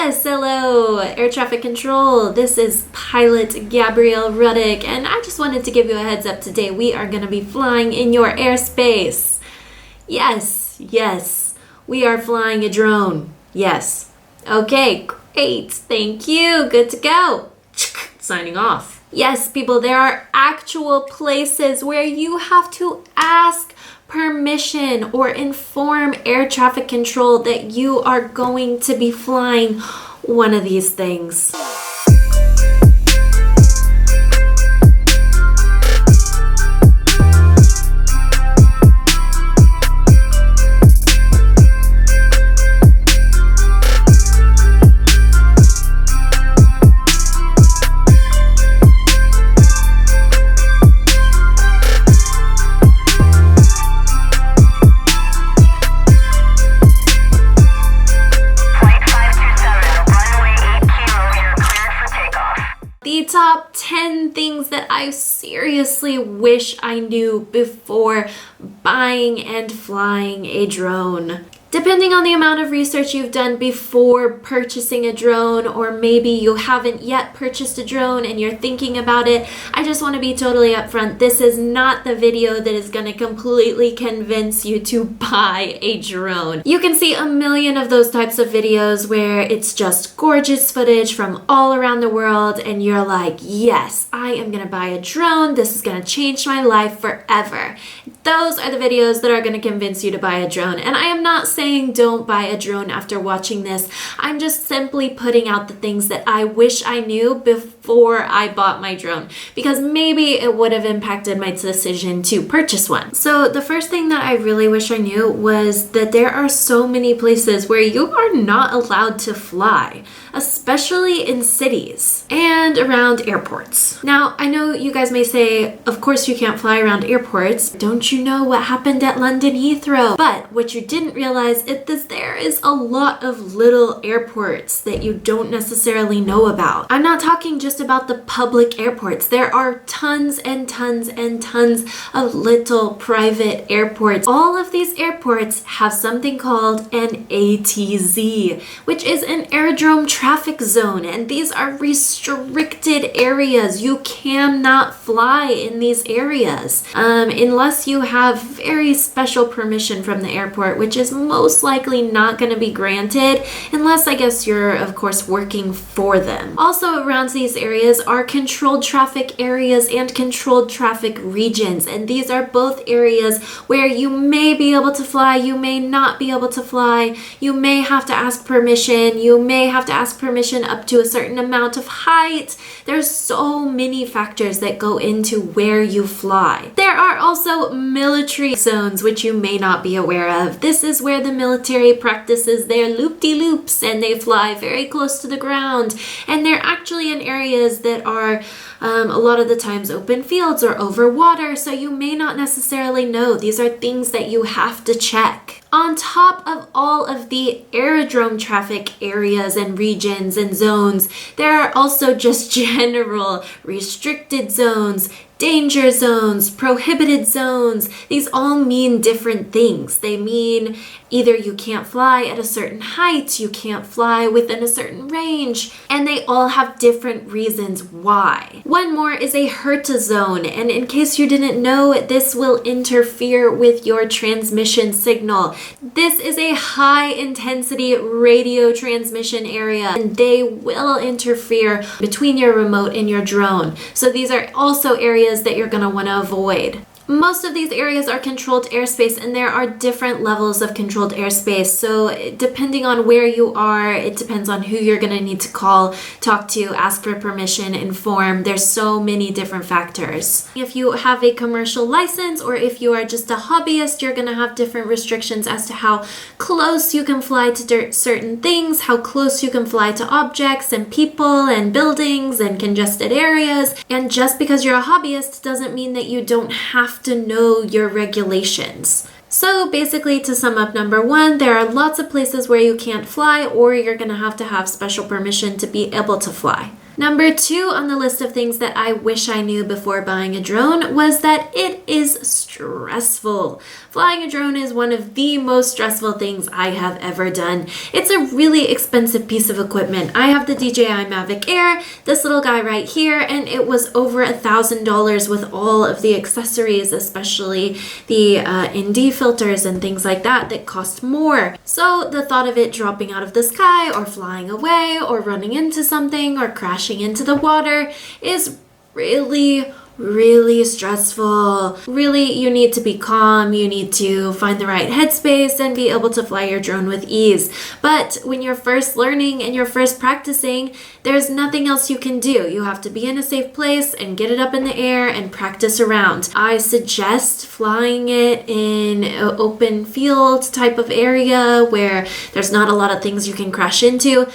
Yes, hello, air traffic control. This is pilot Gabrielle Ruddick, and I just wanted to give you a heads up today. We are going to be flying in your airspace. Yes, we are flying a drone. Yes. Okay, great. Thank you. Good to go. Signing off. Yes, people, there are actual places where you have to ask permission or inform air traffic control that you are going to be flying one of these things. The top 10 things that I seriously wish I knew before buying and flying a drone. Depending on the amount of research you've done before purchasing a drone, or maybe you haven't yet purchased a drone and you're thinking about it, I just want to be totally upfront. This is not the video that is going to completely convince you to buy a drone. You can see a million of those types of videos where it's just gorgeous footage from all around the world and you're like, yes, I am going to buy a drone. This is going to change my life forever. Those are the videos that are going to convince you to buy a drone. And I am not saying don't buy a drone after watching this. I'm just simply putting out the things that I wish I knew before I bought my drone, because maybe it would have impacted my decision to purchase one. So the first thing that I really wish I knew was that there are so many places where you are not allowed to fly, especially in cities and around airports. Now, I know you guys may say, of course you can't fly around airports. Don't you know what happened at London Heathrow? But what you didn't realize is there is a lot of little airports that you don't necessarily know about. I'm not talking just about the public airports. There are tons and tons and tons of little private airports. All of these airports have something called an ATZ, which is an aerodrome traffic zone, and these are restricted areas. You cannot fly in these areas unless you have very special permission from the airport, which is most likely not going to be granted unless, I guess, you're of course working for them. Also around these areas are controlled traffic areas and controlled traffic regions, and these are both areas where you may be able to fly, you may not be able to fly, you may have to ask permission, you may have to ask permission up to a certain amount of height. There's so many factors that go into where you fly. There are also military zones which you may not be aware of. This is where the military practices their loop-de-loops and they fly very close to the ground, and they're actually in areas that are a lot of the times open fields or over water, so you may not necessarily know. These are things that you have to check. On top of all of the aerodrome traffic areas and regions and zones, there are also just general restricted zones, danger zones, prohibited zones. These all mean different things. They mean either you can't fly at a certain height, you can't fly within a certain range, and they all have different reasons why. One more is a HERTA zone, and in case you didn't know, this will interfere with your transmission signal. This is a high intensity radio transmission area, and they will interfere between your remote and your drone. So these are also areas that you're going to want to avoid. Most of these areas are controlled airspace, and there are different levels of controlled airspace. So depending on where you are, it depends on who you're going to need to call, talk to, ask for permission, inform. There's so many different factors. If you have a commercial license or if you are just a hobbyist, you're going to have different restrictions as to how close you can fly to certain things, how close you can fly to objects and people and buildings and congested areas. And just because you're a hobbyist doesn't mean that you don't have to know your regulations. So basically, to sum up, number one, there are lots of places where you can't fly or you're going to have special permission to be able to fly. Number 2 on the list of things that I wish I knew before buying a drone was that it is stressful. Flying a drone is one of the most stressful things I have ever done. It's a really expensive piece of equipment. I have the DJI Mavic Air, this little guy right here, and it was over $1,000 with all of the accessories, especially the ND filters and things like that cost more. So the thought of it dropping out of the sky or flying away or running into something or crashing into the water is really stressful. Really, you need to be calm, you need to find the right headspace and be able to fly your drone with ease. But when you're first learning and you're first practicing, there's nothing else you can do. You have to be in a safe place and get it up in the air and practice around. I suggest flying it in an open field type of area where there's not a lot of things you can crash into.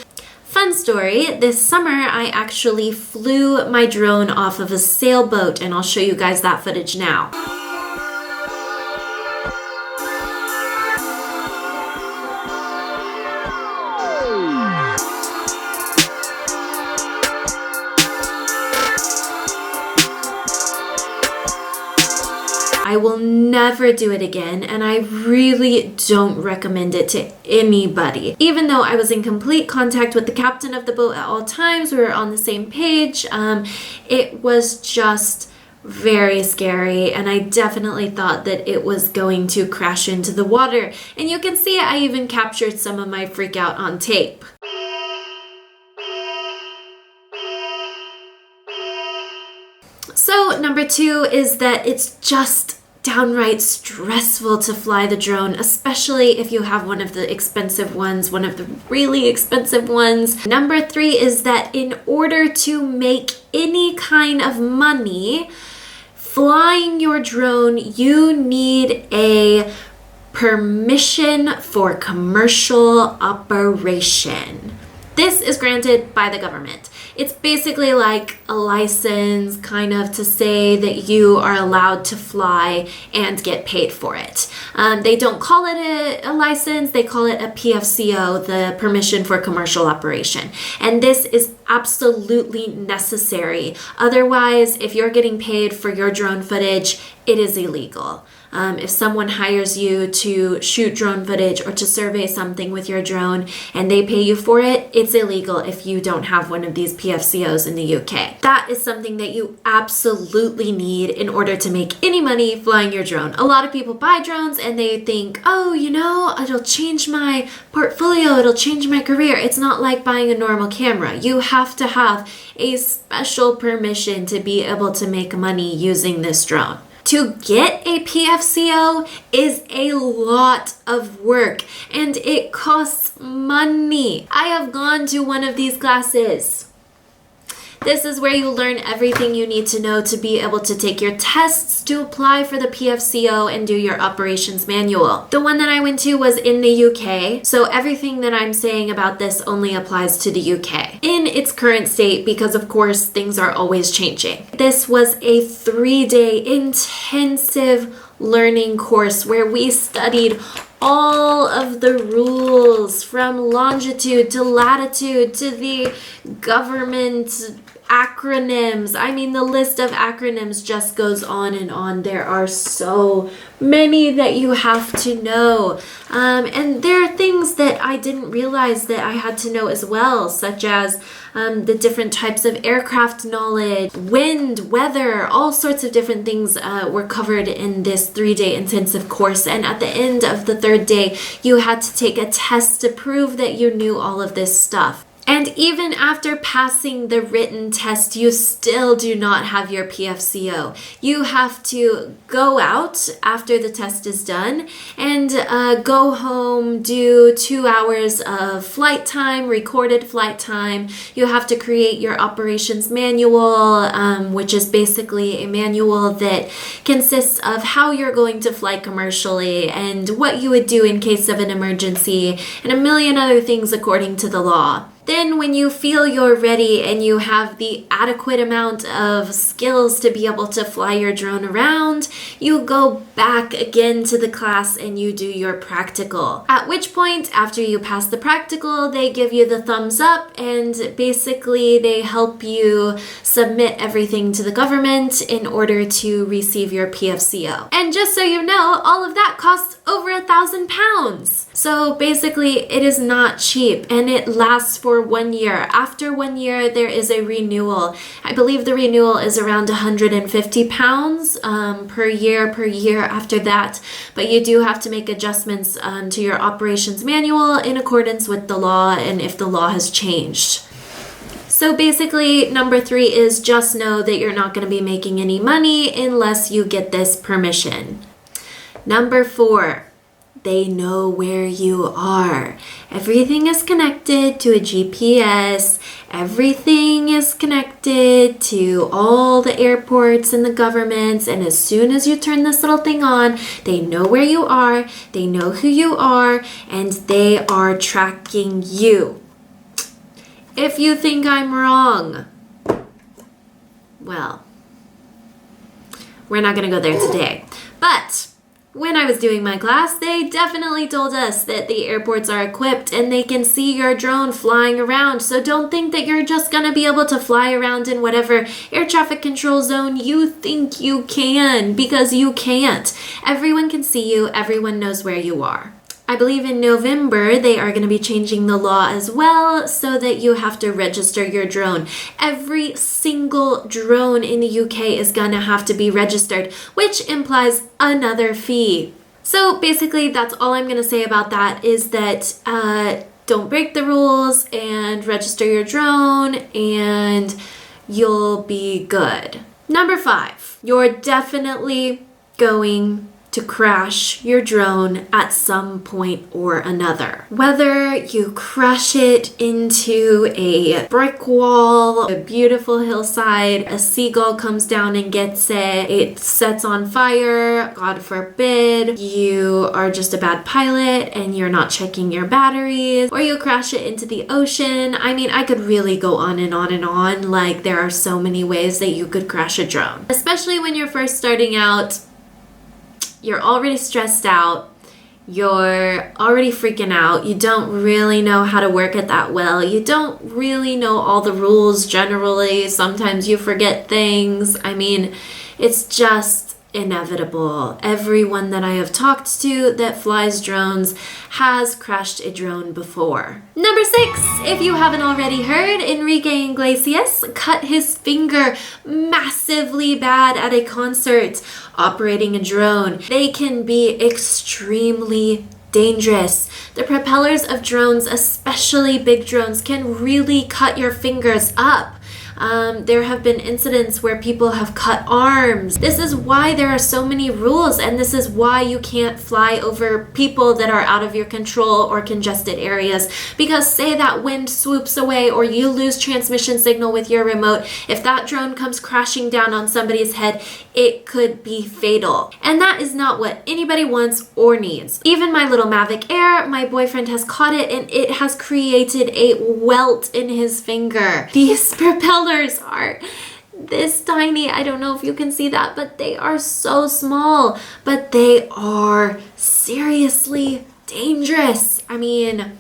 Fun story, this summer I actually flew my drone off of a sailboat, and I'll show you guys that footage now. I will never do it again, and I really don't recommend it to anybody. Even though I was in complete contact with the captain of the boat at all times, we were on the same page, it was just very scary, and I definitely thought that it was going to crash into the water. And you can see I even captured some of my freak out on tape. So number 2 is that it's just downright stressful to fly the drone, especially if you have one of the expensive ones, one of the really expensive ones. Number 3 is that in order to make any kind of money flying your drone, you need a permission for commercial operation. This is granted by the government. It's basically like a license, kind of, to say that you are allowed to fly and get paid for it. They don't call it a license, they call it a PFCO, the permission for commercial operation. And this is absolutely necessary. Otherwise, if you're getting paid for your drone footage, it is illegal. If someone hires you to shoot drone footage or to survey something with your drone and they pay you for it, it's illegal if you don't have one of these PFCOs in the UK. That is something that you absolutely need in order to make any money flying your drone. A lot of people buy drones and they think, oh, you know, it'll change my portfolio, it'll change my career. It's not like buying a normal camera. You have to have a special permission to be able to make money using this drone. To get a PFCO is a lot of work and it costs money. I have gone to one of these classes. This is where you learn everything you need to know to be able to take your tests to apply for the PFCO and do your operations manual. The one that I went to was in the UK, so everything that I'm saying about this only applies to the UK in its current state, because of course things are always changing. This was a 3-day intensive learning course where we studied all of the rules from longitude to latitude to the government acronyms. I mean, the list of acronyms just goes on and on. There are so many that you have to know. And there are things that I didn't realize that I had to know as well, such as the different types of aircraft knowledge, wind, weather, all sorts of different things were covered in this 3-day intensive course. And at the end of the 3rd day, you had to take a test to prove that you knew all of this stuff. And even after passing the written test, you still do not have your PFCO. You have to go out after the test is done and go home, do 2 hours of flight time, recorded flight time. You have to create your operations manual, which is basically a manual that consists of how you're going to fly commercially and what you would do in case of an emergency and a million other things according to the law. Then when you feel you're ready and you have the adequate amount of skills to be able to fly your drone around, you go back again to the class and you do your practical. At which point, after you pass the practical, they give you the thumbs up and basically they help you submit everything to the government in order to receive your PFCO. And just so you know, all of that costs over £1,000. So basically it is not cheap and it lasts for 1 year. After 1 year, there is a renewal. I believe the renewal is around £150 per year after that. But you do have to make adjustments to your operations manual in accordance with the law and if the law has changed. So basically, number 3 is just know that you're not going to be making any money unless you get this permission. Number 4, they know where you are. Everything is connected to a GPS. Everything is connected to all the airports and the governments. And as soon as you turn this little thing on, they know where you are, they know who you are, and they are tracking you. If you think I'm wrong, well, we're not going to go there today. But when I was doing my class, they definitely told us that the airports are equipped and they can see your drone flying around. So don't think that you're just going to be able to fly around in whatever air traffic control zone you think you can, because you can't. Everyone can see you. Everyone knows where you are. I believe in November, they are going to be changing the law as well so that you have to register your drone. Every single drone in the UK is going to have to be registered, which implies another fee. So basically, that's all I'm going to say about that is that don't break the rules and register your drone and you'll be good. Number 5, you're definitely going to crash your drone at some point or another. Whether you crash it into a brick wall, a beautiful hillside, a seagull comes down and gets it, it sets on fire, God forbid, you are just a bad pilot and you're not checking your batteries, or you crash it into the ocean. I mean, I could really go on and on and on. Like, there are so many ways that you could crash a drone. Especially when you're first starting out, you're already stressed out, you're already freaking out, you don't really know how to work it that well, you don't really know all the rules generally, sometimes you forget things. I mean, it's just inevitable. Everyone that I have talked to that flies drones has crashed a drone before. Number 6, if you haven't already heard, Enrique Iglesias cut his finger massively bad at a concert operating a drone. They can be extremely dangerous. The propellers of drones, especially big drones, can really cut your fingers up. There have been incidents where people have cut arms. This is why there are so many rules, and this is why you can't fly over people that are out of your control or congested areas. Because say that wind swoops away or you lose transmission signal with your remote, if that drone comes crashing down on somebody's head, it could be fatal. And that is not what anybody wants or needs. Even my little Mavic Air, my boyfriend has caught it and it has created a welt in his finger. These propellers are this tiny. I don't know if you can see that, but they are so small, but they are seriously dangerous. I mean,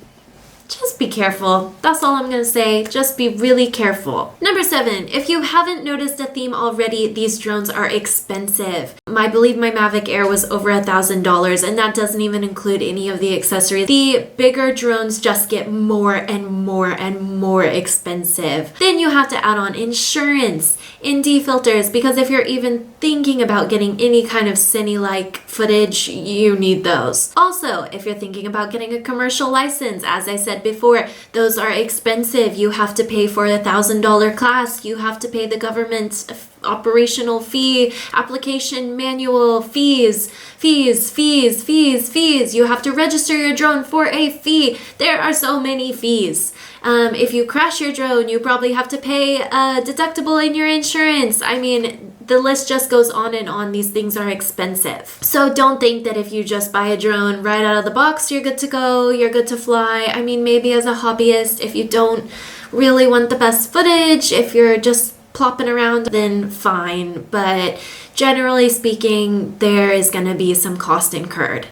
just be careful. That's all I'm going to say. Just be really careful. Number 7, if you haven't noticed a theme already, these drones are expensive. I believe my Mavic Air was over $1,000, and that doesn't even include any of the accessories. The bigger drones just get more and more and more expensive. Then you have to add on insurance, ND filters, because if you're even thinking about getting any kind of cine-like footage, you need those. Also, if you're thinking about getting a commercial license, as I said before, those are expensive. You have to pay for a $1,000 class. You have to pay the government operational fee, application manual, fees. You have to register your drone for a fee. There are so many fees. If you crash your drone, you probably have to pay a deductible in your insurance. I mean, the list just goes on and on. These things are expensive. So don't think that if you just buy a drone right out of the box, you're good to go, you're good to fly. I mean, maybe as a hobbyist, if you don't really want the best footage, if you're just plopping around, then fine. But generally speaking, there is going to be some cost incurred.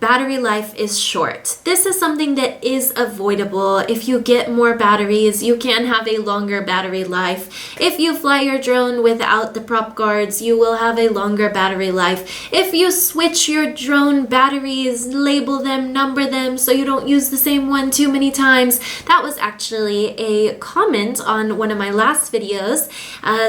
Battery life is short. This is something that is avoidable. If you get more batteries, you can have a longer battery life. If you fly your drone without the prop guards, you will have a longer battery life. If you switch your drone batteries, label them, number them, so you don't use the same one too many times. That was actually a comment on one of my last videos,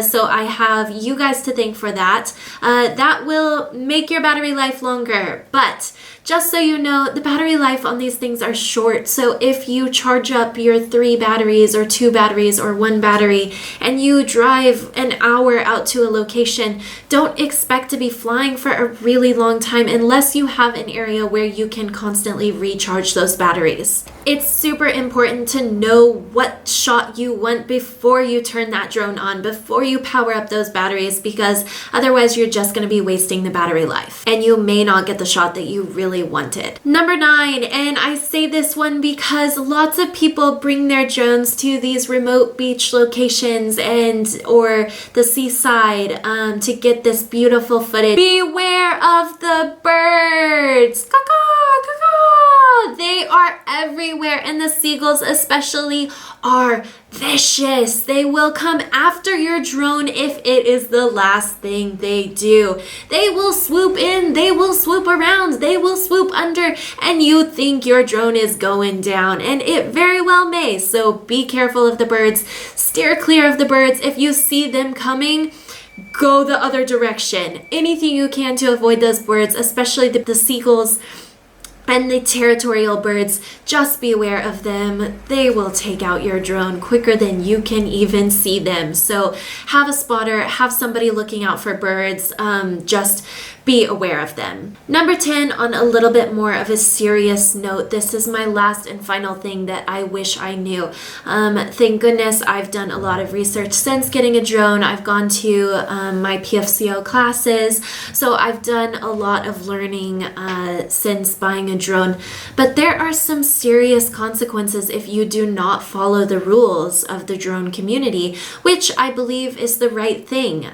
so I have you guys to thank for that. That will make your battery life longer, but just so you know, the battery life on these things are short. So if you charge up your 3 batteries or 2 batteries or 1 battery and you drive an hour out to a location, don't expect to be flying for a really long time unless you have an area where you can constantly recharge those batteries. It's super important to know what shot you want before you turn that drone on, before you power up those batteries, because otherwise you're just going to be wasting the battery life and you may not get the shot that you really wanted. Number 9, and I say this one because lots of people bring their drones to these remote beach locations or the seaside to get this beautiful footage. Beware of the birds. Caw-caw, caw-caw. They are everywhere, and the seagulls especially are vicious. They will come after your drone if it is the last thing they do. They will swoop in, they will swoop around, they will swoop under, and you think your drone is going down, and it very well may. So be careful of the birds. Steer clear of the birds. If you see them coming, go the other direction. Anything you can to avoid those birds, especially the seagulls and the territorial birds. Just be aware of them. They will take out your drone quicker than you can even see them. So have a spotter, have somebody looking out for birds. Just be aware of them. Number 10, on a little bit more of a serious note, this is my last and final thing that I wish I knew. Thank goodness I've done a lot of research since getting a drone. I've gone to my PFCO classes, so I've done a lot of learning since buying a drone. But there are some serious consequences if you do not follow the rules of the drone community, which I believe is the right thing.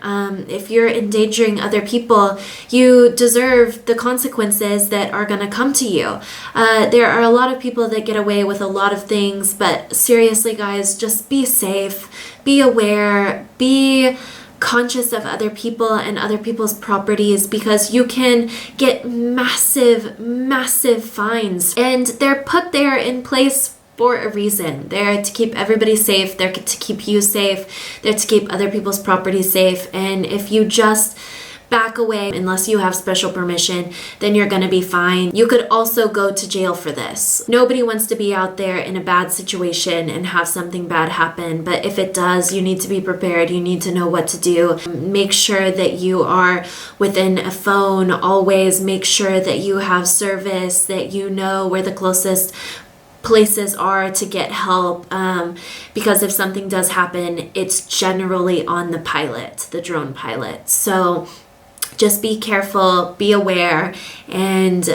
If you're endangering other people, you deserve the consequences that are going to come to you. There are a lot of people that get away with a lot of things, but seriously, guys, just be safe, be aware, be conscious of other people and other people's properties, because you can get massive fines, and they're put there in place for a reason. They're to keep everybody safe, they're to keep you safe, they're to keep other people's property safe. And if you just back away unless you have special permission, then you're gonna be fine. You could also go to jail for this. Nobody wants to be out there in a bad situation and have something bad happen, but if it does, you need to be prepared. You need to know what to do. Make sure that you are within a phone always. Make sure that you have service, that you know where the closest places are to get help, because if something does happen, it's generally on the pilot, the drone pilot. So just be careful, be aware, and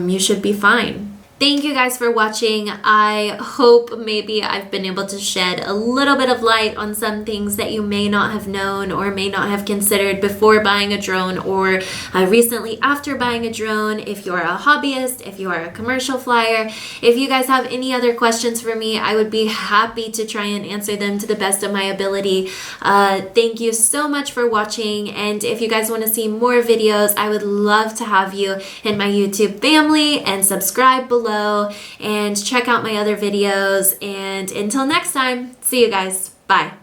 you should be fine. Thank you guys for watching. I hope maybe I've been able to shed a little bit of light on some things that you may not have known or may not have considered before buying a drone, or recently after buying a drone. If you're a hobbyist, if you are a commercial flyer, if you guys have any other questions for me, I would be happy to try and answer them to the best of my ability. Thank you so much for watching, and if you guys want to see more videos, I would love to have you in my YouTube family, and subscribe below and check out my other videos. And until next time, see you guys. Bye.